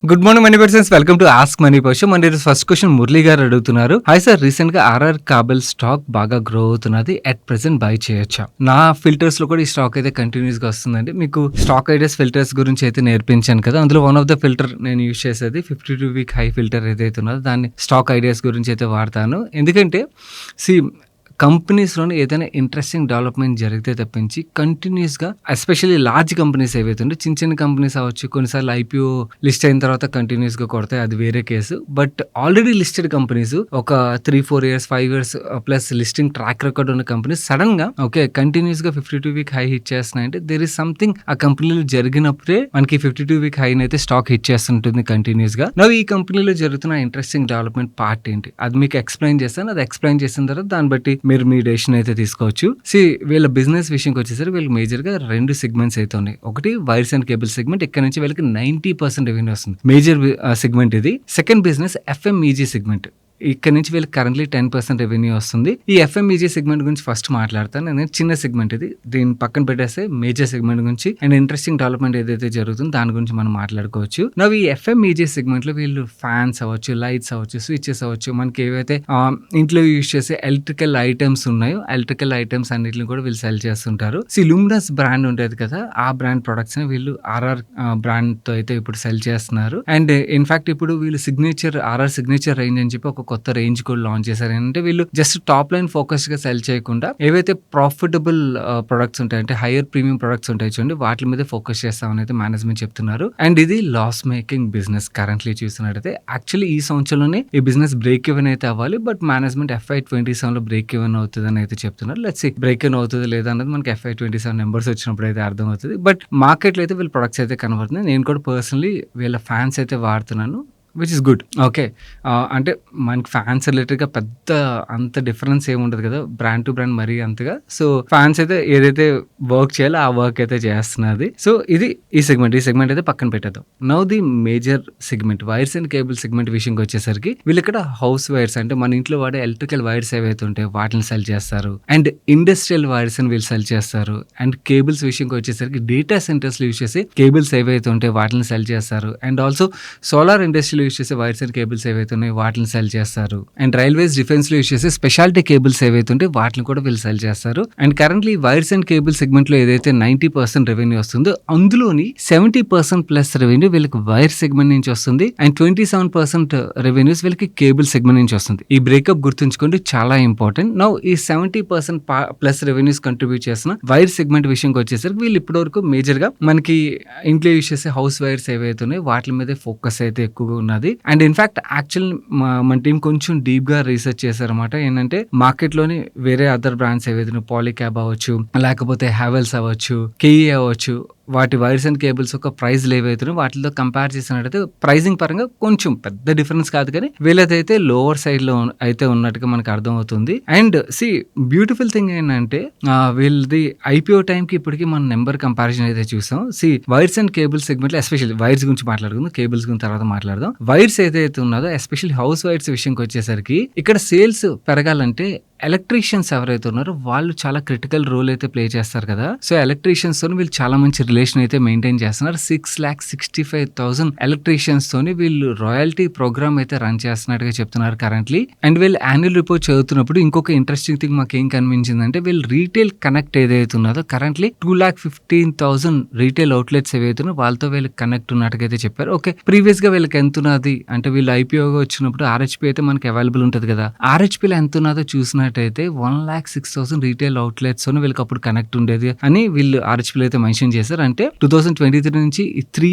Good morning money persons, welcome to ask money person. మన ఈరోజు first question Murali గారు అడుగుతున్నారు. హాయ్ సార్, రీసెంట్ గా ఆర్ఆర్ కాబెల్ స్టాక్ బాగా గ్రో అవుతున్నది, అట్ ప్రెసెంట్ బై చేయొచ్చా? నా ఫిల్టర్స్ లో కూడా ఈ స్టాక్ అయితే కంటిన్యూస్ గా వస్తుందండి. మీకు స్టాక్ ఐడియాస్ ఫిల్టర్స్ గురించి అయితే నేర్పించాను కదా, అందులో వన్ ఆఫ్ ద ఫిల్టర్ నేను యూజ్ చేసేది 52 వీక్ హై ఫిల్టర్ ఏదైతే ఉన్నదో దాన్ని స్టాక్ ఐడియాస్ గురించి అయితే వాడతాను. ఎందుకంటే కంపెనీస్లోనే ఏదైనా ఇంట్రెస్టింగ్ డెవలప్మెంట్ జరిగితే తప్పించి కంటిన్యూస్గా, ఎస్పెషల్లీ లార్జ్ కంపెనీస్ ఏవైతే ఉంటే, చిన్న చిన్న కంపెనీస్ అవ్వచ్చు, కొన్నిసార్లు ఐపీఓ లిస్ట్ అయిన తర్వాత కంటిన్యూస్గా కొడతాయి, అది వేరే case. But already listed companies, ఒక 3-4 years 5 years plus listing track record ఉన్న కంపెనీస్ సడన్గా కంటిన్యూస్గా 52 వీక్ హై హిట్ చేస్తున్నాయంటే దేర్ ఈస్ సంథింగ్ ఆ కంపెనీలో జరిగినప్పుడే మనకి 52 వీక్ హై అయితే స్టాక్ హిట్ చేస్తుంటుంది కంటిన్యూస్గా. ఈ కంపెనీలో జరుగుతున్న ఇంట్రెస్టింగ్ డెవలప్మెంట్ పార్ట్ ఏంటి అది మీకు ఎక్స్ప్లెయిన్ చేస్తాను. అది ఎక్స్ప్లెయిన్ చేసిన తర్వాత దాన్ని బట్టి మీరు మీ డెసిషన్ అయితే తీసుకోవచ్చు. వీళ్ళ బిజినెస్ విషయంకి వచ్చేసరికి వీళ్ళకి మేజర్ గా 2 సెగ్మెంట్స్ అయితే ఉన్నాయి. ఒకటి వైర్స్ అండ్ కేబుల్ సెగ్మెంట్, ఇక్కడ నుంచి వీళ్ళకి 90% రెవెన్యూ వస్తుంది, మేజర్ సెగ్మెంట్ ఇది. సెకండ్ బిజినెస్ ఎఫ్ఎంఈజీ సెగ్మెంట్, ఇక్కడ నుంచి వీళ్ళకి కరెంట్లీ 10% రెవెన్యూ వస్తుంది. ఈ ఎఫ్ఎంఈజీ సెగ్మెంట్ గురించి ఫస్ట్ మాట్లాడతాను. నేను చిన్న సెగ్మెంట్ ఇది, దీని పక్కన పెట్టేస్తే మేజర్ సెగ్మెంట్ గురించి అండ్ ఇంట్రెస్టింగ్ డెవలప్మెంట్ ఏదైతే జరుగుతుందో దాని గురించి మనం మాట్లాడుకోవచ్చు. ఈ ఎఫ్ఎంఈజీ సెగ్మెంట్ లో వీళ్ళు ఫ్యాన్స్ అవ్వచ్చు, లైట్స్ అవ్వచ్చు, స్విచెస్ అవ్వచ్చు, మనకి ఏవైతే ఇంట్లో యూజ్ చేసే ఎలక్ట్రికల్ ఐటమ్స్ ఉన్నాయో ఎలక్ట్రికల్ ఐటమ్స్ అన్నిటిని కూడా వీళ్ళు సెల్ చేస్తుంటారు. లూమినస్ బ్రాండ్ ఉంటుంది కదా, ఆ బ్రాండ్ ప్రొడక్ట్స్ ని వీళ్ళు ఆర్ఆర్ బ్రాండ్ తో అయితే ఇప్పుడు సెల్ చేస్తున్నారు. అండ్ ఇన్ఫాక్ట్ ఇప్పుడు వీళ్ళు సిగ్నేచర్ ఆర్ఆర్ సిగ్నేచర్ రేంజ్ అని చెప్పి ఒక కొత్త రేంజ్ కూడా లాంచ్ చేశారు. అంటే వీళ్ళు జస్ట్ టాప్ లైన్ ఫోకస్ గా సెల్ చేయకుండా ఏవైతే ప్రాఫిటబుల్ ప్రొడక్ట్స్ ఉంటాయి, అంటే హైయర్ ప్రీమియం ప్రొడక్ట్స్ ఉంటాయి చూడండి, వాటి మీద ఫోకస్ చేస్తామని అయితే మేనేజ్మెంట్ చెప్తున్నారు. అండ్ ఇది లాస్ మేకింగ్ బిజినెస్ కరెంట్లీ చూస్తున్నట్టయితే. యాక్చువల్లీ ఈ సంవత్సరంలోనే ఈ బిజినెస్ బ్రేక్ ఈవెన్ అయితే అవ్వాలి, బట్ మేనేజ్మెంట్ FY27 లో బ్రేక్ ఈవెన్ అవుతుంది అని అయితే చెప్తున్నారు. లెట్స్ సీ బ్రేక్ ఈవెన్ అవుతుంది లేదా అన్నది మనకి FY27 నెంబర్స్ వచ్చినప్పుడు అయితే అర్థం అవుతుంది. బట్ మార్కెట్ లో అయితే వీళ్ళ ప్రొడక్ట్స్ అయితే కనబడుతుంది. నేను కూడా పర్సనలీ వీళ్ళ ఫ్యాన్స్ అయితే వాడుతున్నాను, విచ్ ఇస్ గుడ్. అంటే మనకి ఫ్యాన్స్ రిలేటెడ్గా పెద్ద అంత డిఫరెన్స్ ఏమి ఉండదు కదా, బ్రాండ్ టు బ్రాండ్ మరీ అంతగా. ఫ్యాన్స్ అయితే ఏదైతే వర్క్ చేయాలో ఆ వర్క్ అయితే చేస్తున్నది. ఇది ఈ సెగ్మెంట్ అయితే పక్కన పెట్టేద్దాం. The major segment wires and cable segment విషయంకి వచ్చేసరికి వీళ్ళు ఇక్కడ హౌస్ వైర్స్, అంటే మన ఇంట్లో వాడే ఎలక్ట్రికల్ వైర్స్ ఏవైతే ఉంటాయో వాటిని సెల్ చేస్తారు. అండ్ ఇండస్ట్రియల్ వైర్స్ అని వీళ్ళు సెల్ చేస్తారు. అండ్ కేబుల్స్ విషయంకి వచ్చేసరికి డేటా సెంటర్స్ యూజ్ చేసి కేబుల్స్ ఏవైతే ఉంటాయో వాటిని సెల్ చేస్తారు. అండ్ ఆల్సో సోలార్ ఇండస్ట్రీలో యూజ్ చేసే వైర్స్ అండ్ కేబుల్స్ ఏవైతే ఉన్నాయో వాటిని సెల్ చేస్తారు. అండ్ రైల్వేస్ డిఫెన్స్ లో యూజ్ చేసే స్పెషాలిటీ కేబుల్స్ ఏవైతే ఉంటే వాటిని కూడా వీళ్ళు సెల్ చేస్తారు. And currently wires and cable segment లో ఏదైతే 90% రెవెన్యూ వస్తుందో అందులోని 70% ప్లస్ రెవెన్యూ వీళ్ళకి వైర్ సెగ్మెంట్ నుంచి వస్తుంది. అండ్ 27% రెవెన్యూస్ వీళ్ళకి కేబుల్ సెగ్మెంట్ నుంచి వస్తుంది. ఈ బ్రేకప్ గుర్తుంచుకోండి, చాలా ఇంపార్టెంట్. ఈ 70% ప్లస్ రెవెన్యూస్ కంట్రిబ్యూట్ చేసిన వైర్ సెగ్మెంట్ విషయంకి వచ్చేసరికి వీళ్ళు ఇప్పటి వరకు మేజర్ గా మనకి ఇంట్లో యూజ్ చేసే హౌస్ వైర్స్ ఏవైతే ఉన్నాయో వాటి మీద ఫోకస్ అయితే ఎక్కువగా ఉన్నది. అండ్ ఇన్ఫాక్ట్ యాక్చువల్ మన టీం కొంచెం డీప్ గా రీసెర్చ్ చేశారన్నమాట. ఏంటంటే మార్కెట్ లోని వేరే అదర్ బ్రాండ్స్ ఏవైతే పాలీక్యాబ్ అవ్వచ్చు, లేకపోతే హ్యావెల్స్ అవ్వచ్చు, కేఈ అవ్వచ్చు, వాటి వైర్స్ అండ్ కేబుల్స్ ఒక ప్రైజ్లు ఏవైతున్నాయో వాటితో కంపేర్ చేసినట్టయితే ప్రైజింగ్ పరంగా కొంచెం పెద్ద డిఫరెన్స్ కాదు, కానీ వీళ్ళదైతే లోవర్ సైడ్ లో అయితే ఉన్నట్టుగా మనకు అర్థం అవుతుంది. అండ్ బ్యూటిఫుల్ థింగ్ ఏంటంటే వీళ్ళది ఐపీఓ టైంకి ఇప్పటికి మనం నెంబర్ కంపారిజన్ అయితే చూసాం. వైర్స్ అండ్ కేబుల్ సెగ్మెంట్ లో ఎస్పెషల్లీ వైర్స్ గురించి మాట్లాడుకుందాం, కేబుల్స్ గురించి తర్వాత మాట్లాడదాం. వైర్స్ ఏదైతే ఉన్నదో ఎస్పెషల్లీ హౌస్ వైర్స్ విషయంకి వచ్చేసరికి ఇక్కడ సేల్స్ పెరగాలంటే ఎలక్ట్రీషియన్స్ ఎవరైతే ఉన్నారో వాళ్ళు చాలా క్రిటికల్ రోల్ అయితే ప్లే చేస్తారు కదా. ఎలక్ట్రీషియన్స్ తోని వీళ్ళు చాలా మంచి రిలేషన్ అయితే మెయింటైన్ చేస్తున్నారు. 6,65,000 ఎలక్ట్రీషియన్స్ తోని వీళ్ళు రాయల్టీ ప్రోగ్రామ్ అయితే రన్ చేస్తున్నట్టుగా చెప్తున్నారు కరెంట్లీ. అండ్ వీళ్ళు యాన్యువల్ రిపోర్ట్ చదువుతున్నప్పుడు ఇంకొక ఇంట్రెస్టింగ్ థింగ్ మాకు ఏం కనిపించిందంటే వీళ్ళు రీటైల్ కనెక్ట్ ఏదైతే ఉన్నదో కరెంట్లీ 2,15,000 రీటైల్ అవుట్లెట్స్ ఏవైతే వాళ్ళతో వీళ్ళకి కనెక్ట్ ఉన్నట్టుగా అయితే చెప్పారు. ప్రీవియస్ గా వీళ్ళకి ఎంత ఉన్నది అంటే వీళ్ళు ఐపీఓగా వచ్చినప్పుడు ఆర్హెచ్పి అయితే మనకి అవైలబుల్ ఉంటుంది కదా, ఆర్హెచ్పిలో ఎంత ఉన్నదో చూసినట్టయితే 1,06,000 రీటైల్ అవుట్లెట్స్ వీళ్ళకి అప్పుడు కనెక్ట్ ఉండేది అని వీళ్ళు ఆర్హెచ్పిలో అయితే మెన్షన్ చేశారు. అంటే 2023 నుంచి 3 years